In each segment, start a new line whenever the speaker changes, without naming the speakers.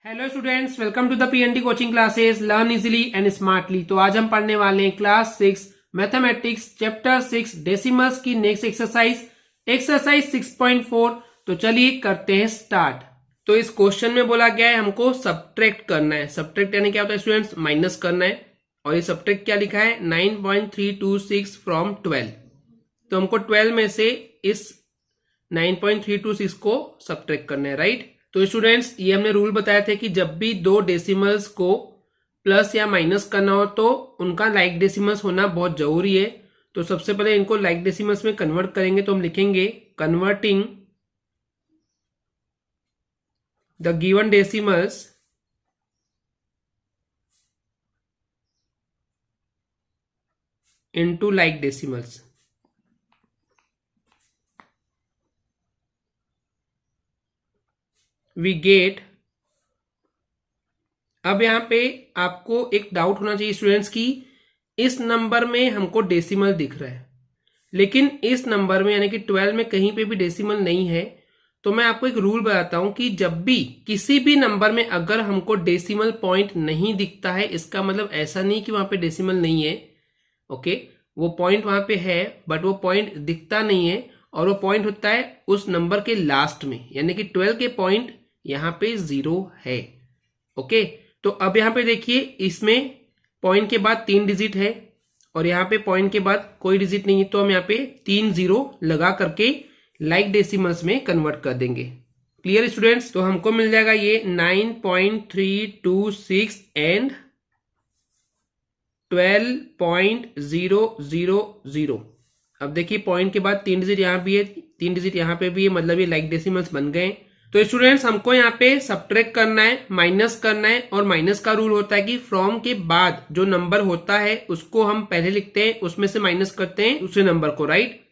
Hello students, welcome to the PNT coaching classes learn easily and smartly. तो आज हम पढ़ने वाले हैं क्लास 6 मैथमेटिक्स चैप्टर 6 डेसिमल्स की नेक्स्ट एक्सरसाइज 6.4। तो चलिए करते हैं स्टार्ट। तो इस क्वेश्चन में बोला गया है हमको सब्ट्रैक्ट करना है। सब्ट्रैक्ट यानी क्या होता है स्टूडेंट्स? माइनस करना है। और ये सब्ट्रैक्ट क्या लिखा है? 9.326 फ्रॉम 12। तो हमको 12 में से इस 9.326 को सब्ट्रैक्ट करना है, राइट। तो स्टूडेंट्स ये हमने रूल बताया था कि जब भी दो डेसिमल्स को प्लस या माइनस करना हो तो उनका लाइक डेसिमल्स होना बहुत जरूरी है। तो सबसे पहले इनको लाइक डेसिमल्स में कन्वर्ट करेंगे। तो हम लिखेंगे converting the given decimals into like decimals. We get. अब यहां पे आपको एक डाउट होना चाहिए स्टूडेंट्स की इस नंबर में हमको डेसिमल दिख रहा है, लेकिन इस नंबर में यानी कि 12 में कहीं पे भी डेसिमल नहीं है। तो मैं आपको एक रूल बताता हूं कि जब भी किसी भी नंबर में अगर हमको डेसिमल पॉइंट नहीं दिखता है, इसका मतलब ऐसा नहीं कि वहां पे डेसिमल नहीं है। ओके, वो पॉइंट वहां पे है बट वो पॉइंट दिखता नहीं है, और वो पॉइंट होता है उस नंबर के लास्ट में, यानी कि 12 के पॉइंट यहां पे 0 है। ओके, तो अब यहां पे देखिए इसमें पॉइंट के बाद 3 डिजिट है और यहां पे पॉइंट के बाद कोई डिजिट नहीं है। तो हम यहां पे 3 0 लगा करके लाइक डेसिमल्स में कन्वर्ट कर देंगे। Clear students? तो हमको मिल जाएगा ये 9.326 एंड 12.000। अब देखिए पॉइंट के बाद 3 डिजिट यहां भी है, 3 डिजिट यहां पे भी है, मतलब ये लाइक डेसिमल्स बन गए। तो स्टूडेंट्स हमको यहाँ पे सब्ट्रैक्ट करना है, माइनस करना है, और माइनस का रूल होता है कि फ्रॉम के बाद जो नंबर होता है उसको हम पहले लिखते हैं, उसमें से माइनस करते हैं दूसरे नंबर को, राइट।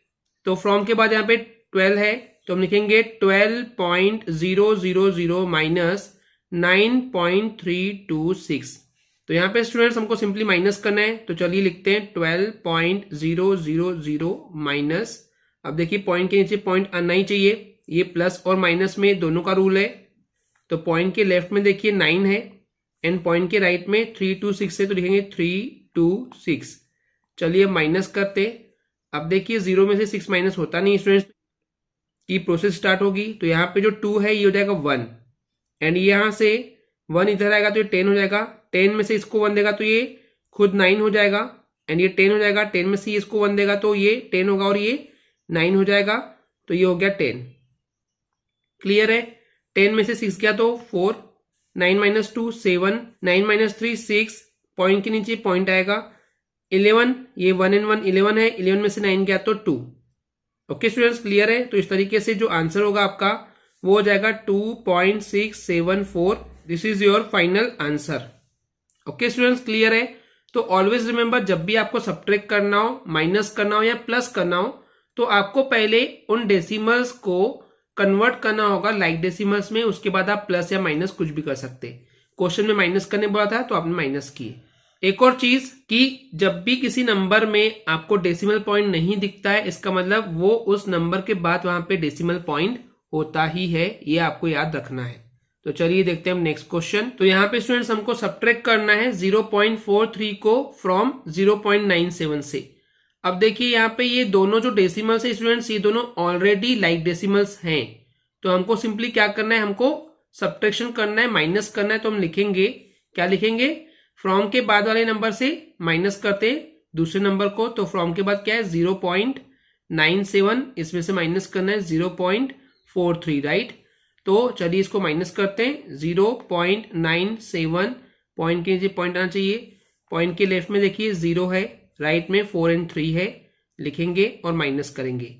तो फ्रॉम के बाद यहाँ पे 12 है तो हम लिखेंगे 12.000 माइनस 9.326। तो यहाँ पे स्टूडेंट्स हमको सिंपली माइनस करना है। तो चलिए लिखते हैं 12.000 माइनस। अब देखिए पॉइंट के नीचे पॉइंट आना ही चाहिए, ये प्लस और माइनस में दोनों का रूल है। तो पॉइंट के लेफ्ट में देखिए 9 है एंड पॉइंट के राइट में 326 है, तो लिखेंगे 326। चलिए माइनस करते। अब देखिए 0 में से 6 माइनस होता नहीं स्टूडेंट्स, की प्रोसेस स्टार्ट होगी। तो यहाँ पे जो 2 है ये हो जाएगा 1 एंड यहां से 1 इधर आएगा तो ये 10 हो जाएगा। 10 में से इसको 1 देगा तो ये खुद 9 हो जाएगा एंड ये 10 हो जाएगा। 10 में से इसको 1 देगा तो ये 10 होगा और ये 9 हो जाएगा, तो ये हो गया 10। क्लियर है? 10 में से 6 गया तो 4, 9 माइनस 2 7, 9 माइनस 3 6, पॉइंट के नीचे पॉइंट आएगा 11, ये 1 एंड 1 11 है, 11 में से 9 गया तो 2। ओके स्टूडेंट्स, क्लियर है? तो इस तरीके से जो आंसर होगा आपका वो हो जाएगा 2.674। This is your final answer. Okay students, clear है? तो ऑलवेज रिमेंबर जब भी आपको सब्ट्रैक्ट करना हो, माइनस करना हो या प्लस करना हो, तो आपको पहले उन डेसिमल्स को कन्वर्ट करना होगा लाइक डेसिमल्स में, उसके बाद आप प्लस या माइनस कुछ भी कर सकते। क्वेश्चन में माइनस करने बोला था तो आपने माइनस किए। एक और चीज कि जब भी किसी नंबर में आपको डेसिमल पॉइंट नहीं दिखता है, इसका मतलब वो उस नंबर के बाद वहां पे डेसिमल पॉइंट होता ही है, ये आपको याद रखना है। तो चलिए देखते हैं हम नेक्स्ट क्वेश्चन। तो यहाँ पे स्टूडेंट्स हमको सब्ट्रैक्ट करना है 0.43 को फ्रॉम 0.97 से। अब देखिए यहाँ पे ये दोनों जो डेसिमल्स है स्टूडेंट्स, ये दोनों ऑलरेडी लाइक डेसिमल्स हैं। तो हमको सिंपली क्या करना है, हमको सब्ट्रैक्शन करना है, माइनस करना है। तो हम लिखेंगे, क्या लिखेंगे? फ्रॉम के बाद वाले नंबर से माइनस करते हैं दूसरे नंबर को। तो फ्रॉम के बाद क्या है? 0.97, इसमें से माइनस करना है 0.43, राइट। तो चलिए इसको माइनस करते हैं। 0.97, पॉइंट के नीचे पॉइंट आना चाहिए, पॉइंट के लेफ्ट में देखिए 0 है, राइट में 4 एंड 3 है, लिखेंगे और माइनस करेंगे।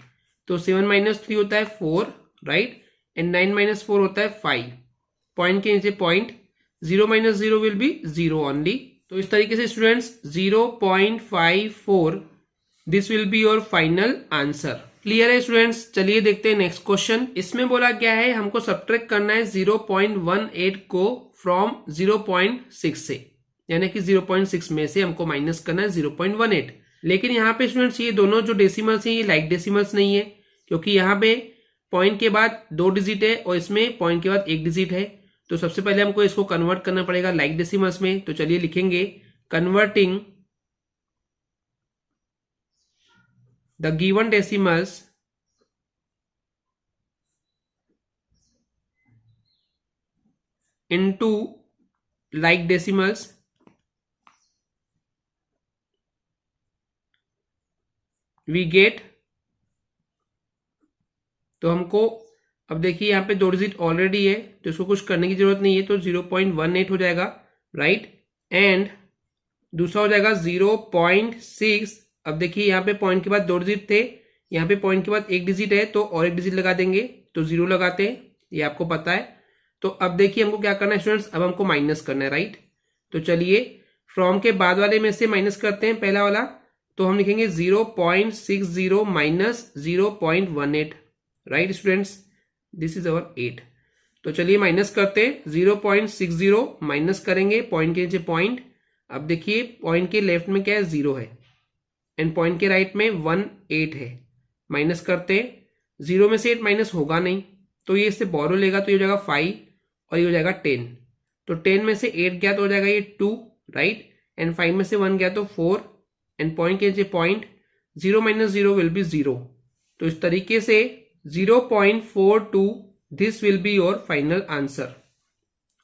तो 7 माइनस 3 होता है 4, राइट, एंड 9 माइनस 4 होता है 5। पॉइंट के नीचे point, 0 minus 0 will be 0 only. तो इस तरीके से students 0.54 this will be your final answer. Clear है स्टूडेंट्स? चलिए देखते हैं नेक्स्ट क्वेश्चन। इसमें बोला गया है हमको सब्ट्रैक्ट करना है 0.18 को फ्रॉम 0.6 से, यानी कि 0.6 में से हमको माइनस करना है 0.18। लेकिन यहाँ पे स्टूडेंट्स ये दोनों जो डेसिमल्स हैं ये लाइक डेसिमल्स नहीं है, क्योंकि यहाँ पे पॉइंट के बाद 2 डिजिट है और इसमें पॉइंट के बाद 1 डिजिट है। तो सबसे पहले हमको इसको कन्वर्ट करना पड़ेगा लाइक डेसिमल्स में। तो चलिए लिखेंगे converting the given decimals into like decimals, we get. तो हमको अब देखिए यहाँ पे 2 डिजिट ऑलरेडी है तो इसको कुछ करने की जरूरत नहीं है, तो 0.18 हो जाएगा, राइट। एंड दूसरा हो जाएगा 0.6। अब देखिए यहाँ पे पॉइंट के बाद 2 डिजिट थे, यहाँ पे पॉइंट के बाद 1 डिजिट है तो और 1 डिजिट लगा देंगे, तो 0 लगाते हैं, ये आपको पता है। तो अब देखिए हमको क्या करना है स्टूडेंट्स, अब हमको माइनस करना है, राइट। तो चलिए फ्रॉम के बाद वाले में से माइनस करते हैं पहला वाला। तो हम लिखेंगे 0.60 minus 0.18, right students, this is our 8। तो चलिए माइनस करते हैं, 0.60 माइनस करेंगे पॉइंट के नीचे पॉइंट। अब देखिए पॉइंट के लेफ्ट में क्या है, 0 है, एंड पॉइंट के राइट में 18 है। माइनस करते हैं, 0 में से 8 माइनस होगा नहीं, तो ये इससे बोरो लेगा, तो ये हो जाएगा 5 और ये हो जाएगा 10। तो 10 में से 8 गया तो हो जाएगा ये 2, राइट। एंड 5 में से 1 गया तो 4, एंड पॉइंट के नीचे पॉइंट, 0 माइनस 0 विल बी 0। तो इस तरीके से 0.42 this will be your final answer.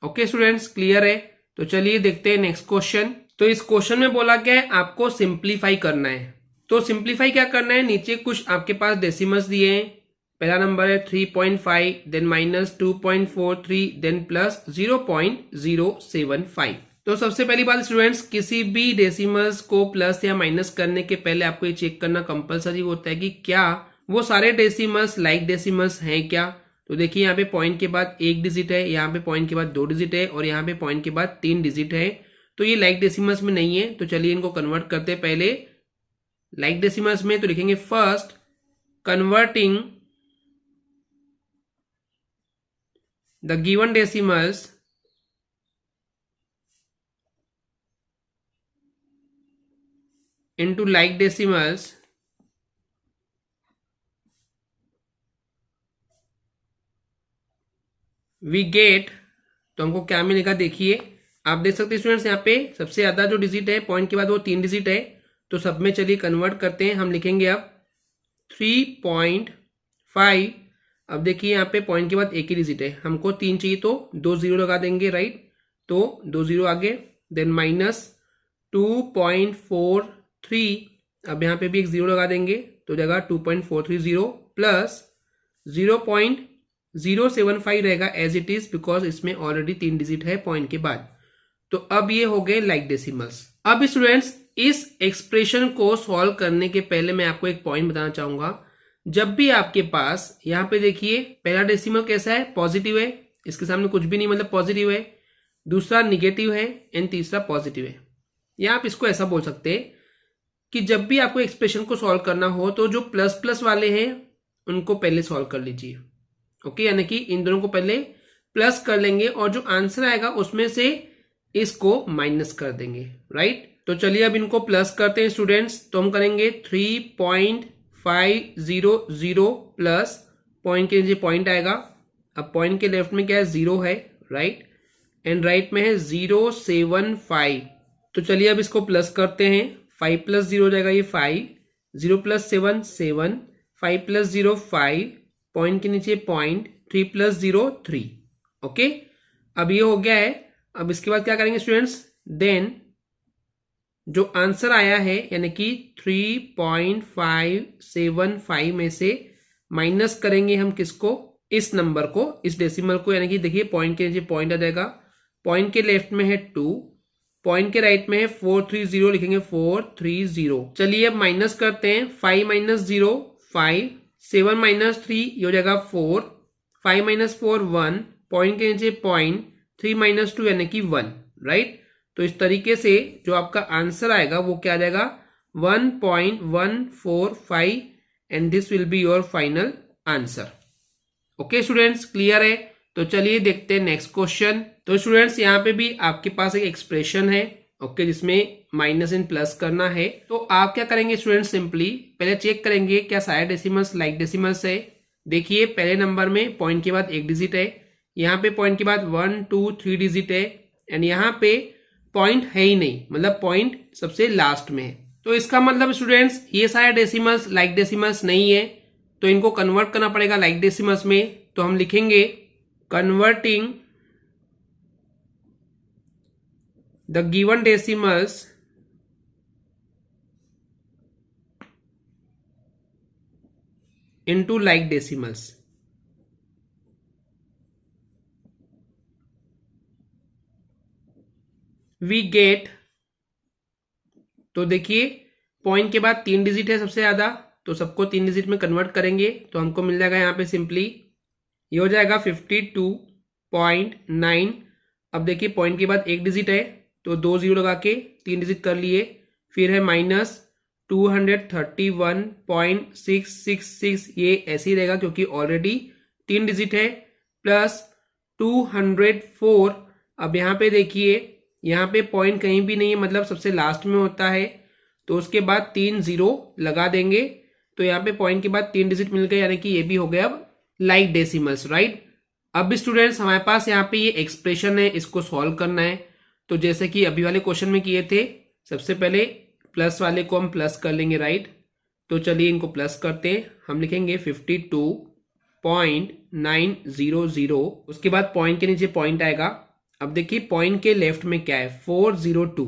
Okay students, clear है। तो चलिए देखते हैं नेक्स्ट क्वेश्चन। तो इस क्वेश्चन में बोला गया है आपको सिंप्लीफाई करना है। तो सिंप्लीफाई क्या करना है, नीचे कुछ आपके पास डेसिमल्स दिए हैं। पहला नंबर है 3.5, देन माइनस 2.43, देन प्लस 0.075। तो सबसे पहली बात स्टूडेंट्स, किसी भी डेसिमल्स को प्लस या माइनस करने के पहले आपको ये चेक करना कंपलसरी होता है कि क्या वो सारे डेसिमल्स लाइक डेसिमल्स हैं क्या। तो देखिए यहाँ पे पॉइंट के बाद 1 डिजिट है, यहाँ पे पॉइंट के बाद 2 डिजिट है, और यहाँ पे पॉइंट के बाद 3 डिजिट है, तो ये लाइक डेसिमल्स में नहीं है। तो चलिए इनको कन्वर्ट करते हैं पहले लाइक डेसिमल्स में। तो लिखेंगे first converting the given decimals into like decimals, we get। तो हमको क्या मिलेगा, देखिए आप देख सकते हैं स्टूडेंट्स, यहाँ पे सबसे ज्यादा जो डिजिट है पॉइंट के बाद वो 3 डिजिट है, तो सब में चलिए कन्वर्ट करते हैं। हम लिखेंगे अब 3.5। अब देखिए यहाँ पे पॉइंट के बाद 1 ही डिजिट है, हमको 3 चाहिए तो 2 0 लगा देंगे, राइट। तो 2 0 आगे, देन माइनस 2.43, अब यहाँ पे भी एक 0 लगा देंगे, तो जगह 2.430 प्लस 0.075 रहेगा एज इट इज, बिकॉज इसमें ऑलरेडी 3 डिजिट है पॉइंट के बाद। तो अब ये हो गए लाइक डेसिमल्स। अब स्टूडेंट्स इस एक्सप्रेशन को सॉल्व करने के पहले मैं आपको एक पॉइंट बताना चाहूंगा। जब भी आपके पास यहाँ पे देखिए पहला डेसिमल कैसा है, पॉजिटिव है, इसके सामने कुछ भी नहीं मतलब पॉजिटिव है, दूसरा निगेटिव है, एंड तीसरा पॉजिटिव है। या आप इसको ऐसा बोल सकते हैं कि जब भी आपको एक्सप्रेशन को सॉल्व करना हो तो जो प्लस प्लस वाले हैं उनको पहले सॉल्व कर लीजिए, ओके। यानी कि इन दोनों को पहले प्लस कर लेंगे और जो आंसर आएगा उसमें से इसको माइनस कर देंगे, राइट। तो चलिए अब इनको प्लस करते हैं स्टूडेंट्स। तो हम करेंगे 3.500 प्लस पॉइंट के नीचे पॉइंट आएगा, अब पॉइंट के लेफ्ट में क्या है, 0 है, राइट, एंड राइट में है 075। तो चलिए अब इसको प्लस करते हैं, 5 प्लस 0 हो जाएगा ये 5, 0 प्लस 7 7, 5 प्लस 0 5, पॉइंट के नीचे पॉइंट, 3 प्लस 0 3, ओके। अब ये हो गया है। अब इसके बाद क्या करेंगे स्टूडेंट्स, देन जो आंसर आया है यानी कि 3.575 में से माइनस करेंगे हम किसको, इस नंबर को, इस डेसिमल को, यानी कि देखिए पॉइंट के नीचे पॉइंट आ जाएगा, पॉइंट के लेफ्ट में है 2, पॉइंट के राइट में है 430, लिखेंगे 430। चलिए अब माइनस करते हैं, 5 माइनस 0 5, 7 माइनस 3 ये हो जाएगा 4, 5 माइनस 4 1, पॉइंट के नीचे पॉइंट, 3 माइनस 2 यानी कि 1, राइट। तो इस तरीके से जो आपका आंसर आएगा वो क्या आ जाएगा, 1.145, and this will be your final answer. Okay students, clear है। तो चलिए देखते हैं नेक्स्ट क्वेश्चन। तो स्टूडेंट्स यहाँ पे भी आपके पास एक एक्सप्रेशन है, ओके, जिसमें माइनस एंड प्लस करना है। तो आप क्या करेंगे स्टूडेंट्स, सिंपली पहले चेक करेंगे क्या सारे डेसिमल्स लाइक डेसिमल्स है। देखिए पहले नंबर में पॉइंट के बाद 1 डिजिट है, यहाँ पे पॉइंट के बाद 1 2 3 डिजिट है एंड यहाँ पे पॉइंट है ही नहीं, मतलब पॉइंट सबसे लास्ट में है। तो इसका मतलब स्टूडेंट्स ये सारे डेसिमल्स लाइक डेसिमल्स नहीं है, तो इनको कन्वर्ट करना पड़ेगा लाइक डेसिमल्स में। तो हम लिखेंगे converting the given decimals into like decimals। we get, तो देखिए पॉइंट के बाद 3 डिजिट है सबसे ज्यादा, तो सबको 3 डिजिट में कन्वर्ट करेंगे तो हमको मिल जाएगा यहाँ पे सिंपली ये हो जाएगा 52.9। अब देखिए पॉइंट के बाद 1 डिजिट है तो 2 जीरो लगा के 3 डिजिट कर लिए, फिर है माइनस 231.666, ये ऐसे ही रहेगा क्योंकि ऑलरेडी 3 डिजिट है, प्लस 204। अब यहाँ पे देखिए यहाँ पे पॉइंट कहीं भी नहीं है, मतलब सबसे लास्ट में होता है, तो उसके बाद 3 जीरो लगा देंगे तो यहाँ पे पॉइंट के बाद 3 डिजिट मिल गए, यानी कि ये भी हो गया अब लाइक डेसिमल्स, राइट। अब स्टूडेंट्स हमारे पास यहाँ पे ये एक्सप्रेशन है, इसको सॉल्व करना है। तो जैसे कि अभी वाले क्वेश्चन में किए थे, सबसे पहले प्लस वाले को हम प्लस कर लेंगे, राइट। तो चलिए इनको प्लस करते हैं। हम लिखेंगे 52.900, उसके बाद पॉइंट के नीचे पॉइंट आएगा। अब देखिए पॉइंट के लेफ्ट में क्या है, 402,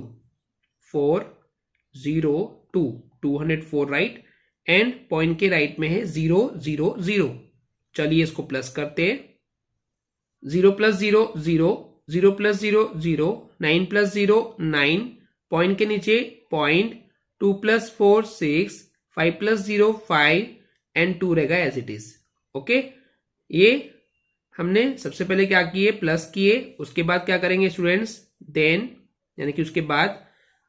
204, राइट, एंड पॉइंट के राइट में है 000। चलिए इसको प्लस करते हैं। 0 + 0 0, 0 + 0 0, 9 + 0 9, पॉइंट के नीचे पॉइंट, 2 + 4 6, 5 + 0 5 एंड 2 रहेगा एज इट इज। ओके, ये हमने सबसे पहले क्या किए, प्लस किए, उसके बाद क्या करेंगे स्टूडेंट्स, देन यानी कि उसके बाद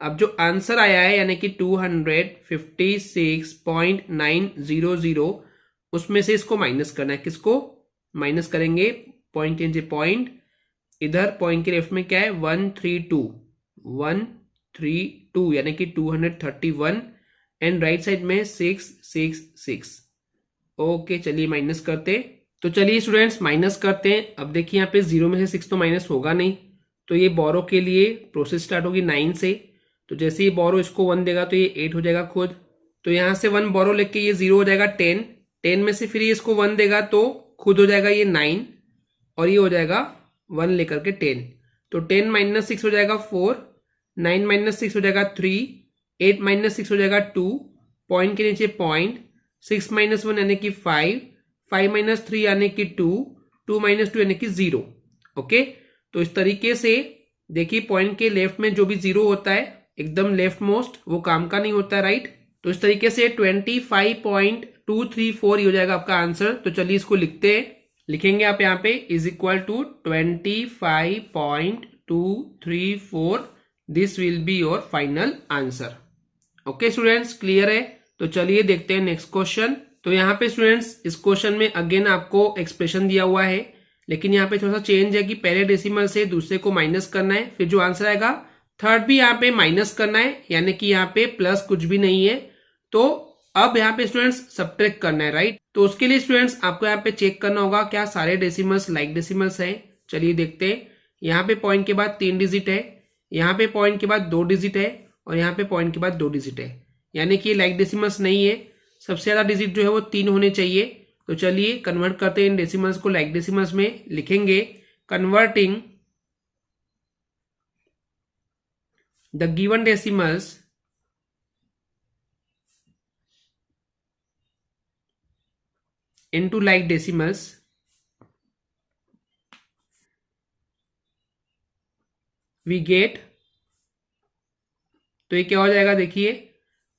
अब जो आंसर आया है यानी कि 256.900, उसमें से इसको माइनस करना है। किसको माइनस करेंगे, पॉइंट के नीचे पॉइंट, इधर पॉइंट के लेफ्ट में क्या है 132 यानी कि 231 एंड राइट साइड में 666। ओके चलिए माइनस करते। तो चलिए स्टूडेंट्स माइनस करते हैं। अब देखिए यहाँ पे 0 में से 6 तो माइनस होगा नहीं, तो ये बोरो के लिए प्रोसेस स्टार्ट होगी 9 से। तो जैसे ये बोरो इसको 1 देगा तो ये 8 हो जाएगा खुद, तो यहाँ से 1 बोरो लेके ये 0 हो जाएगा 10 में से फिर ये इसको 1 देगा तो खुद हो जाएगा ये 9 और ये हो जाएगा 1 लेकर के 10। तो 10 - 6 हो जाएगा 4, 9 - 6 हो जाएगा 3, 8 - 6 हो जाएगा 2, पॉइंट के नीचे पॉइंट, 6 - 1 यानी कि 5, 5 - 3 यानी कि 2, 2 - 2 यानी कि 0। ओके, तो इस तरीके से देखिए पॉइंट के लेफ्ट में जो भी 0 होता है एकदम लेफ्ट मोस्ट, वो काम का नहीं होता है, राइट। तो इस तरीके से 25.234 ये हो जाएगा आपका आंसर। तो चलिए इसको लिखते हैं, लिखेंगे आप यहाँ पे is equal to 25.234, this will be your final answer. Okay students, clear है। तो चलिए देखते हैं नेक्स्ट क्वेश्चन। तो यहाँ पे स्टूडेंट्स इस क्वेश्चन में अगेन आपको एक्सप्रेशन दिया हुआ है, लेकिन यहाँ पे थोड़ा सा चेंज है कि पहले डेसिमल से दूसरे को माइनस करना है, फिर जो आंसर आएगा थर्ड भी यहाँ पे माइनस करना है, यानी कि यहाँ पे प्लस कुछ भी नहीं है। तो अब यहाँ पे स्टूडेंट्स सब्ट्रैक्ट करना है, राइट। तो उसके लिए स्टूडेंट्स आपको यहाँ पे चेक करना होगा क्या सारे डेसिमल्स लाइक डेसिमल्स हैं। चलिए देखते हैं। यहाँ पे पॉइंट के बाद 3 डिजिट है, यहाँ पे पॉइंट के बाद 2 डिजिट है और यहाँ पे पॉइंट के बाद 2 डिजिट है, यानी कि लाइक डेसिमल्स नहीं है। सबसे ज्यादा डिजिट जो है वो 3 होने चाहिए। तो चलिए कन्वर्ट करते हैं इन डेसिमल्स को लाइक डेसिमल्स में। लिखेंगे converting the given decimals into like decimals, we get, तो ये क्या हो जाएगा देखिए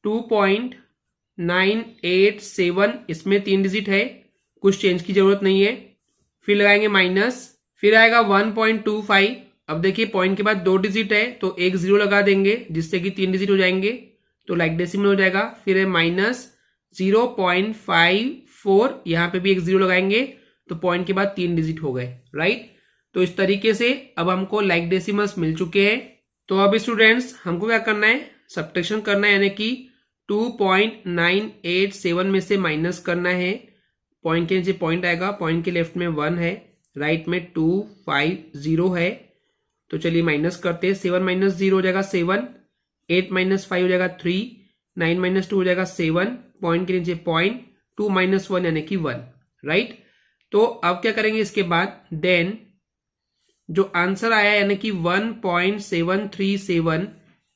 2.987, इसमें 3 डिजिट है, कुछ चेंज की जरूरत नहीं है। फिर लगाएंगे माइनस, फिर आएगा 1.25। अब देखिए पॉइंट के बाद 2 डिजिट है तो एक 0 लगा देंगे जिससे कि 3 डिजिट हो जाएंगे, तो लाइक डेसिमल हो जाएगा। फिर है माइनस 0.54, यहाँ पे भी एक 0 लगाएंगे तो पॉइंट के बाद 3 डिजिट हो गए, राइट। तो इस तरीके से अब हमको लाइक डेसिमल्स मिल चुके हैं। तो अब स्टूडेंट्स हमको क्या करना है, सब्ट्रैक्शन करना है, यानी कि 2.987 में से माइनस करना है। पॉइंट के नीचे पॉइंट आएगा, पॉइंट के लेफ्ट में 1 है राइट में 250 है, तो चलिए माइनस करते हैं। 7 माइनस 0 हो जाएगा 7, 8 माइनस 5 हो जाएगा 3, 9 माइनस 2 हो जाएगा 7, पॉइंट के नीचे पॉइंट, 2 माइनस 1 यानी कि 1, राइट। तो अब क्या करेंगे इसके बाद, देन जो आंसर आया यानी कि 1.737,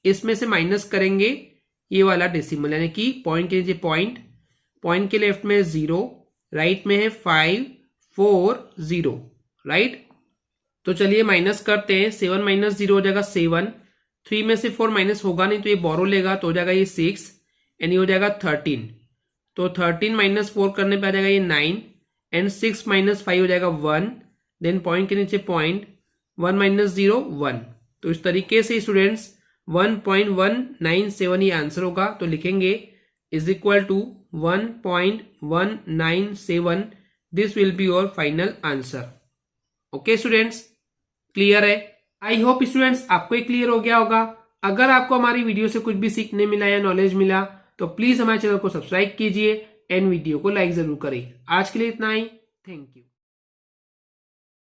इसमें से माइनस करेंगे ये वाला डेसिमल यानी कि पॉइंट के नीचे पॉइंट, पॉइंट के लेफ्ट में 0, राइट में है 540, राइट। तो चलिए माइनस करते हैं। 7 माइनस 0 हो जाएगा 7, 3 में से 4 माइनस होगा नहीं तो ये बोरो लेगा तो हो जाएगा ये 6 यानी हो जाएगा 13। तो 13 माइनस 4 करने पे आ जाएगा ये 9 एंड 6 माइनस 5 हो जाएगा 1, देन पॉइंट के नीचे पॉइंट, 1 माइनस 0 1। तो इस तरीके से स्टूडेंट्स 1.197 ये आंसर होगा। तो लिखेंगे is equal to 1.197, this will be your final answer. Okay students, clear है? आई होप स्टूडेंट्स आपको ये क्लियर हो गया होगा। अगर आपको हमारी वीडियो से कुछ भी सीखने मिला या नॉलेज मिला तो प्लीज हमारे चैनल को सब्सक्राइब कीजिए एंड वीडियो को लाइक जरूर करें। आज के लिए इतना ही, थैंक यू।